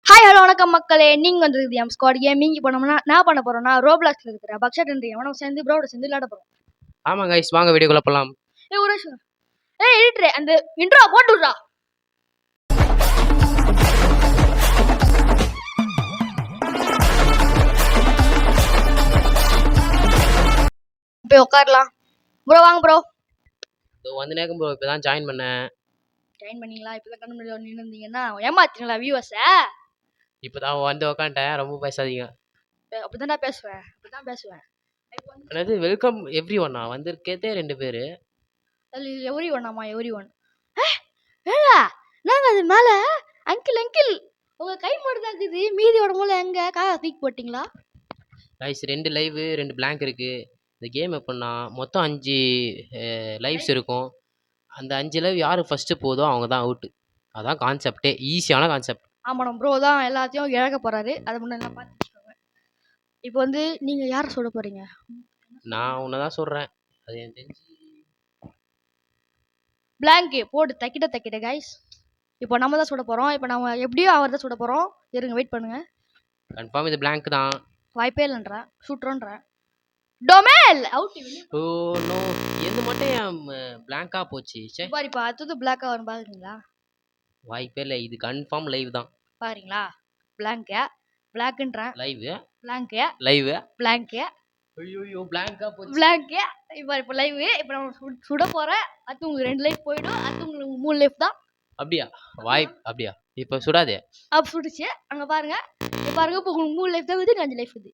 Hi hello வணக்கம் மக்களே, நீங்கள் வந்துருக்குது எம் ஸ்குவாட் கேமிங். இப்போ நம்ம என்ன பண்ண போகிறோம்னா, ரோப்ளாக்ஸில் இருக்கிற பக்ஷட் எவனும் சேர்ந்து ப்ரோட சேர்ந்து விளையாட போகிறோம். ஆமாம் கைஸ், வாங்க வீடியோக்குள்ள போகலாம். ஒரு நிமிஷம். எடிட்டரே அந்த இன்ட்ரோ போட்டுடுறா. இப்போ உட்காரலாம் ப்ரோ. வாங்க ப்ரோ. வந்து நேக்கும் ப்ரோ, இப்போ தான் ஜாயின் பண்ணேன். ஜாயின் பண்ணீங்களா? இப்போ தான் கண்ணு முன்னாடி நின்று இருந்தீங்கன்னா ஏமாத்திங்களா வியூவர்ஸை? இப்போ தான் வந்து உக்காண்டேன். ரொம்ப பேசாதீங்க. அப்படி தானே பேசுவேன், அப்படி தான் பேசுவேன். அதாவது வெல்கம் எவ்ரி ஒன்னா வந்திருக்கதே 2 பேர். எவ்ரி ஒன்னாமா? Every one. ஏங்க நாங்கள் அது மேலே அங்கிள் அங்கிள் உங்கள் கை மட்டும் தான் இருக்குது, மீதி உடம்புல எங்கே காசை தூக்கி போட்டிங்களா? கைஸ் 2 லைவ் 2 பிளாங்க் இருக்கு. இந்த கேம் எப்படின்னா மொத்தம் 5 லைவ்ஸ் இருக்கும். அந்த 5 லைவ் யார் ஃபர்ஸ்ட் போதோ அவங்க தான் அவுட்டு. அதான் கான்செப்டே, ஈஸியான கான்செப்ட். ஆமாம், ப்ரோ தான் எல்லாத்தையும் இழக்க போகிறாரு. அதை முன்னாடி பார்த்துக்கோங்க. இப்போ வந்து நீங்கள் யாரை சொல்ல போகிறீங்க? நான் உன்னை தான் சொல்கிறேன். அது எனக்கு தெரிஞ்சு பிளாங்கு போட்டு தைக்கிட்ட கைஸ். இப்போ நம்ம தான் சுட போகிறோம். இப்போ நம்ம எப்படியும் அவர் தான் சுட போகிறோம். இருங்க, வெயிட் பண்ணுங்க. கன்ஃபார்ம் இது பிளாங்க் தான். வாய்ப்பே இல்லைன்றேன், சுட்டுறோன்றேன். டொமேல் அவுட். ஓ நோ, எது மட்டும் என் பிளாங்காக போச்சு. சரி பாரு, இப்போ அடுத்தது பிளாக்காக வரும் பாருங்களா? வாய்ப்பே இல்லை, இது கன்ஃபார்ம் லைவ் தான். பாருங்களா? பிளாங்கு பிளாக்குன்றேன். லைவ் பிளாங்கு லைவ் பிளாங்கு ஐயோ பிளாங்கா போச்சு. பிளாங்கு. இப்போ லைவ். இப்போ நம்ம சுட போகிறேன். அடுத்து உங்களுக்கு 2 லைஃப் போயிடும். அடுத்து உங்களுக்கு 3 லைஃப் தான். அப்படியா? அப்படியா? இப்போ சுடாதே. அப்போ சுடுச்சு. அங்கே பாருங்க. இப்போ பாருங்க, இப்போ உங்களுக்கு 3 லைஃப் தான் வருது, 5 லைஃப் வருது.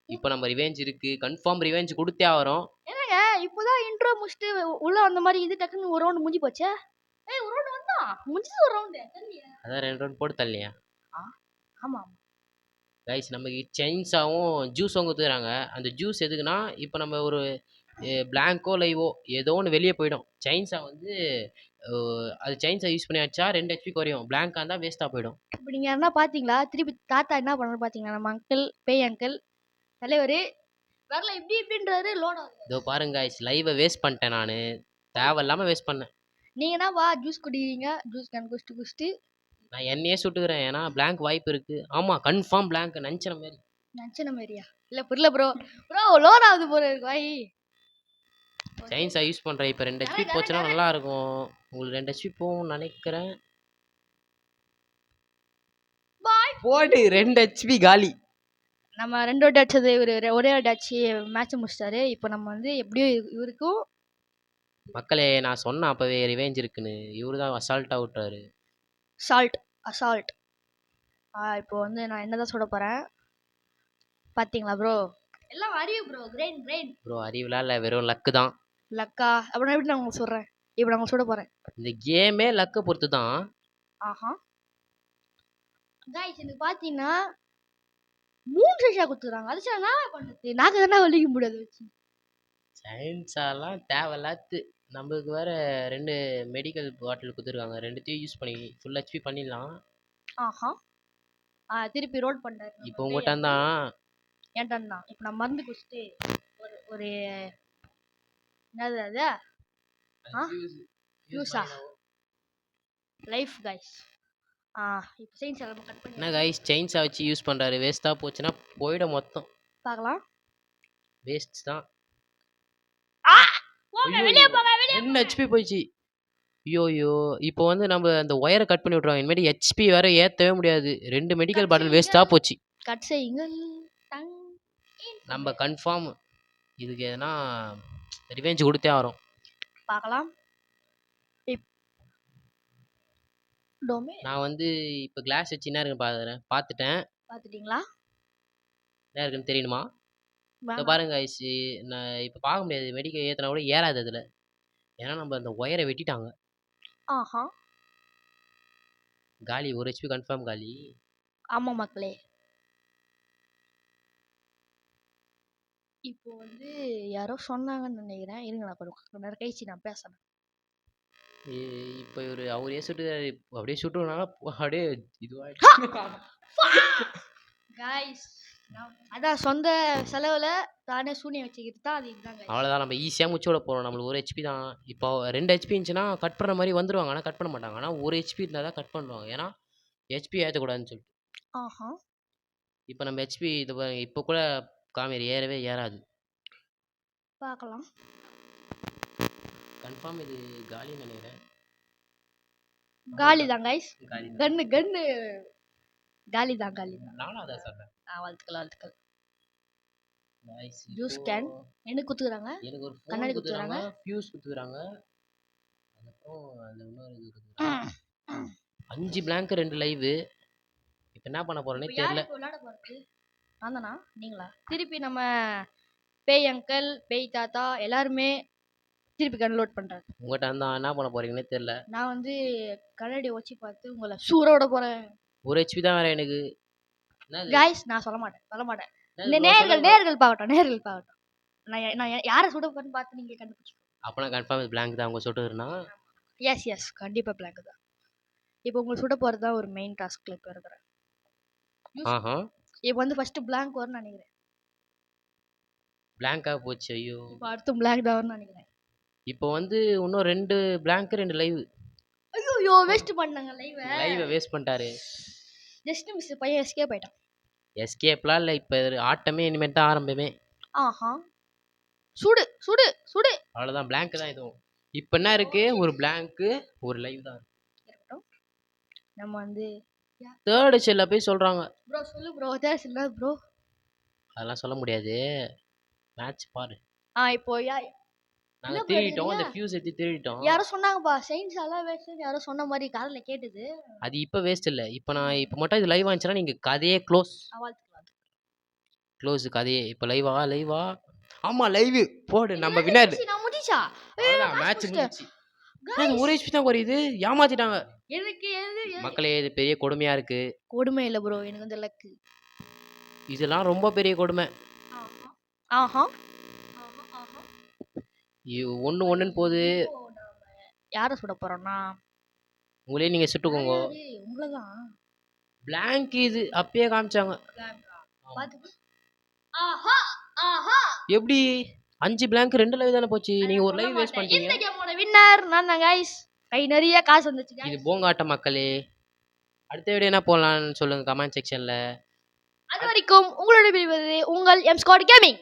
இப்போ நம்ம ரிவெஞ்ச் இருக்கு, கன்ஃபார்ம் ரிவெஞ்ச் கொடுத்தே ஆகிறோம். என்னங்க இப்போதான் இன்ட்ரோ முடிச்சுட்டு உள்ள அந்த மாதிரி இது டக்குன்னு ஒரு ரவுண்ட் முடிஞ்சு போச்சே. ஒரு ரவுண்ட் வந்தா முடிஞ்சது, ஒரு ரவுண்டு தெரியல. அதான் 2 ரவுண்ட் போட்டு தள்ளியா? ஆமா. கைஸ் நமக்கு செயின்ஸாவும் ஜூஸும் கொடுத்துறாங்க. அந்த ஜூஸ் எதுக்குன்னா, இப்போ நம்ம ஒரு பிளாங்கோ லைவோ ஏதோ ஒன்று வெளியே போயிடும். செயின்ஸா வந்து அது செயின்ஸை யூஸ் பண்ணியாச்சா 2 HP குறையும். பிளாங்கா இருந்தால் வேஸ்ட்டாக போயிடும். இப்போ நீங்க என்ன பாத்தீங்களா? திருப்பி தாத்தா என்ன பண்ணாரு பாத்தீங்களா? நம்ம அங்கிள், பேய் அங்கிள் தலைவர் வரல, இப்படின்றாரு. லோட் ஆகுது. இதோ பாருங்க கைஸ், லைவை வேஸ்ட் பண்ணிட்டேன் நான். தேவையில்லாமல் வேஸ்ட் பண்ணேன். நீங்க என்ன வா ஜூஸ் குடிக்கிறீங்க? ஜூஸ் கேன் குடிச்சிட்டு நான் என்னையே சுட்டுக்கிறேன். ஏன்னா பிளாங்க் வாய்ப்பு இருக்கு. ஆமாம் கன்ஃபார்ம் பிளாங்க் நினச்சின மாதிரி. நினச்சின மாதிரியா? இல்லை புரியல ப்ரோ. லோட் ஆகுது போற இருக்கு வாய். செயின்ஸா யூஸ் பண்ணுறேன். இப்போ 2 HP போச்சுன்னா நல்லா இருக்கும். உங்களுக்கு 2 HP போகும்னு நினைக்கிறேன். போடு 2 HP காலி. நம்ம 2 வாட்டி அடிச்சது ஒரே வாட்டி அடிச்சு மேட்ச் முடிச்சிட்டாரு. இப்போ நம்ம வந்து எப்படியும் இவருக்கும் மக்களே, நான் சொன்னேன் அப்பவே ரிவெஞ்ச் இருக்குன்னு. இவரு தான் அசால்ட்டாக விட்டுறாரு. அசால்ட். இப்போ வந்து நான் என்னதான் சொல்ல போறேன் பாத்தீங்களா ப்ரோ? எல்லாம் அறிவு ப்ரோ. கிரெயின் ப்ரோ அறிவுலாம் இல்லை, வெறும் லக்கு தான். லக்கா? அப்படின்னா எப்படி நான் உங்களுக்கு சொல்றேன்? இப்போ நான் உங்களுக்கு சொல்ல போறேன். இந்த கேமே லக்கை பொறுத்து தான். ஆஹா கைஸ், எனக்கு பாத்தீங்கன்னா 3 ஷேஷா கொடுத்துறாங்க. அது சரி, நான் பண்ணுறது நாக்கு தானே வலிக்க முடியாது வச்சு. சயின்ஸாலாம் தேவையில்லாத்து. நம்மளுக்கு வேற 2 மெடிக்கல் பாட்டில் கொடுத்துருக்காங்க. 2த்தையும் யூஸ் பண்ணி ஃபுல் HP பண்ணிடலாம். ஆஹா திருப்பி ரோல் பண்ணாரு. இப்போ உங்கள்கிட்ட தான் ஏன்டா தான் இப்போ நான் மருந்து குடிச்சிட்டு ஒரு என்னது அது ஜூஸா லைஃப் கைஸ். இப்போ செயின்ஸ் எல்லாம் கட் பண்ணி என்ன கைஸ், செயின்ஸா வச்சு யூஸ் பண்ணுறாரு. வேஸ்ட்டாக போச்சுன்னா போயிடும் மொத்தம். பார்க்கலாம். வேஸ்ட் தான். வெளியே போங்க. 2 HP போயிடுச்சு. ஐயோ இப்போ வந்து நம்ம அந்த ஒயரை கட் பண்ணி விட்ருவாங்க. இனிமேட்டு HP வேற ஏற்றவே முடியாது. 2 மெடிக்கல் பாட்டில் வேஸ்ட்டாக போச்சு. கட் செய்யுங்கள். நம்ம கன்ஃபார்ம் இதுக்கு எதனா ரிவெஞ்ச் கொடுத்தே ஆகிறோம். பார்க்கலாம். நான் வந்து இப்போ கிளாஸ் வச்சு என்ன இருக்குன்னு பார்த்துட்டேன். பார்த்துட்டீங்களா? என்ன இருக்குன்னு தெரியணுமா? இப்போ பாருங்க guys, நான் இப்போ பார்க்க முடியாது. மெடிக்கல் ஏற்றினா கூட ஏறாது அதில். ஏன்னா நம்ம அந்த ஒயரை வெட்டிட்டாங்க. ஆஹா காலி. 1 HP கன்ஃபார்ம் காலி. ஆமாம் மக்களே. இப்போ வந்து யாரோ சொன்னாங்கன்னு நினைக்கிறேன். இருங்க, நான் கொஞ்சம் நேரம் கழிச்சு நான் பேசுறேன். இப்போ இவர் அவரே சுட்டு அப்படியே சுட்டுனால அப்படியே இதுவாகிடுச்சு. கைஸ் அதான் சொந்த செலவில் தானே சூனியம் வச்சுக்கிட்டு தான் அது இதுதான் guys. அவ்வளோதான், நம்ம ஈஸியாக முடிச்சு விட போகிறோம். நம்மளுக்கு 1 HP தான். இப்போ 2 HP இருந்துச்சுன்னா கட் பண்ணுற மாதிரி வந்துடுவாங்க. ஆனால் கட் பண்ண மாட்டாங்க. ஆனால் 1 HP இருந்தால் தான் கட் பண்ணுவாங்க. ஏன்னா ஹெச்பி ஏற்றக்கூடாதுன்னு சொல்லிட்டு. ஆஹா. இப்போ நம்ம ஹெச்பி இது இப்போ கூட காமேரி ஏறவே ஏறாது. பார்க்கலாம். கன்ஃபார்ம் இது காலின்னு நினைக்கிறேன். காலி தான் கைஸ். காலி தான். கன்னு கன்னு காலி தான். நானும் அதான் சொல்கிறேன். வாழ்த்துக்கள். ஜூஸ் கேன் எனக்கு குத்துறாங்க. எனக்கு ஒரு கண்ணாடி ஃபோன் குத்துறாங்க, ஃபியூஸ் குத்துறாங்க, அதுக்கப்புறம் அந்த இன்னொரு இது குத்துறாங்க. 5 பிளாங்க் 2 லைவ். இப்போ என்ன பண்ண போறேனே தெரியல. விளையாட போறது நான் தானா நீங்களா? திருப்பி நம்ம பேய் அங்கிள் பேய் தாத்தா எல்லாருமே திருப்பி கன்லோட் பண்றாங்க. உங்கள்கிட்ட இருந்தா என்ன பண்ண போறீங்கன்னே தெரியல. நான் வந்து கண்ணாடி வச்சு பார்த்து உங்களை சூறோட போறேன். ஒரு ஹெச்பி தான் வேற எனக்கு. கைஸ் நான் சொல்ல மாட்டேன். இந்த நேர்கள் பார்க்கட்டும். நான் யாரை சுட போறேன்னு பார்த்து நீங்க கண்டுபிடிச்சு. அப்பனா கன்ஃபார்ம் பிளாங்க் தான் உங்க சுட்டுறனா? எஸ் கண்டிப்பா பிளாங்க் தான். இப்போ உங்களுக்கு சுட போறது தான் ஒரு மெயின் டாஸ்க்ல இப்ப இருக்கறேன். ஆஹா. இப்போ வந்து ஃபர்ஸ்ட் பிளாங்க் வரும்னு நினைக்கிறேன். பிளாங்கா போச்சு. ஐயோ. இப்போ அடுத்து பிளாங்க் தான் வரும்னு நினைக்கிறேன். இப்போ வந்து இன்னும் 2 பிளாங்க் 2 லைவ். ஐயோ வேஸ்ட் பண்ணாங்க லைவ வேஸ்ட் பண்ணிட்டாரு. ஜஸ்ட் மிஸ் பையன் எஸ்கேப் ஆயிட்டான். எஸ்கேப்லாம் இல்லை. இப்போ ஆட்டமே இனிமேல் தான் ஆரம்பமே. ஆஹா. சுடு அவ்வளோதான். பிளாங்க் தான் இதுவும். இப்போ என்ன இருக்கு? ஒரு பிளாங்க் ஒரு லைவ் தான் இருக்கட்டும். நம்ம வந்து தேர்ட் செல்ல போய் சொல்றாங்க. ப்ரோ சொல்லு ப்ரோ. தேர்ட் இல்ல ப்ரோ. அதெல்லாம் சொல்ல முடியாது. மேட்ச் பாரு. இப்போ நாங்க திருடிட்டோம். அந்த ஃபியூஸ் எடுத்து திருடிட்டோம். யாரோ சொன்னாங்கப்பா சயின்ஸ் எல்லாம் வேஸ்ட் யாரோ சொன்ன மாதிரி காதுல கேட்டது. அது இப்போ வேஸ்ட் இல்லை. இப்போ நான் இப்போ மட்டும் இது லைவ் ஆச்சுன்னா நீங்க கதையே க்ளோஸ். கதையே இப்போ லைவா. ஆமா லைவ் போடு. நம்ம வினர். நான் முடிச்சா மேட்ச் முடிஞ்சிச்சு. ஒரு ஹெச்பி தான் குறையுது. ஏமாத்திட்டாங்க. மக்களே இது பெரிய கொடுமையா இருக்கு. கொடுமை இல்ல ப்ரோ. எனக்கு வந்து லக். இதெல்லாம் ரொம்ப பெரிய கொடுமை. ஆஹா. ஒண்ணுன்னு போகுது. யாரை சுட போறோம்னா உங்களே நீங்க சுட்டுக்கோங்க. உங்களதான். பிளாங்க் இது அப்பயே காமிச்சாங்க. எப்படி 5 பிளாங்க் 2 லைவ் தானே போச்சு. நீங்க ஒரு லைவ் வேஸ்ட் பண்ணிட்டீங்க. இந்த கேமோட வின்னர் நான் தான் गाइस. கை நிறைய காசு வந்துச்சு गाइस. இது போங்காட்ட மக்களே. அடுத்த வீடியோ என்ன போடலாம்னு சொல்லுங்க கமெண்ட் செக்ஷன்ல. அது வரைக்கும் உங்களோட விடைபெறுவது உங்கள் எம் ஸ்குவாட் கேமிங்.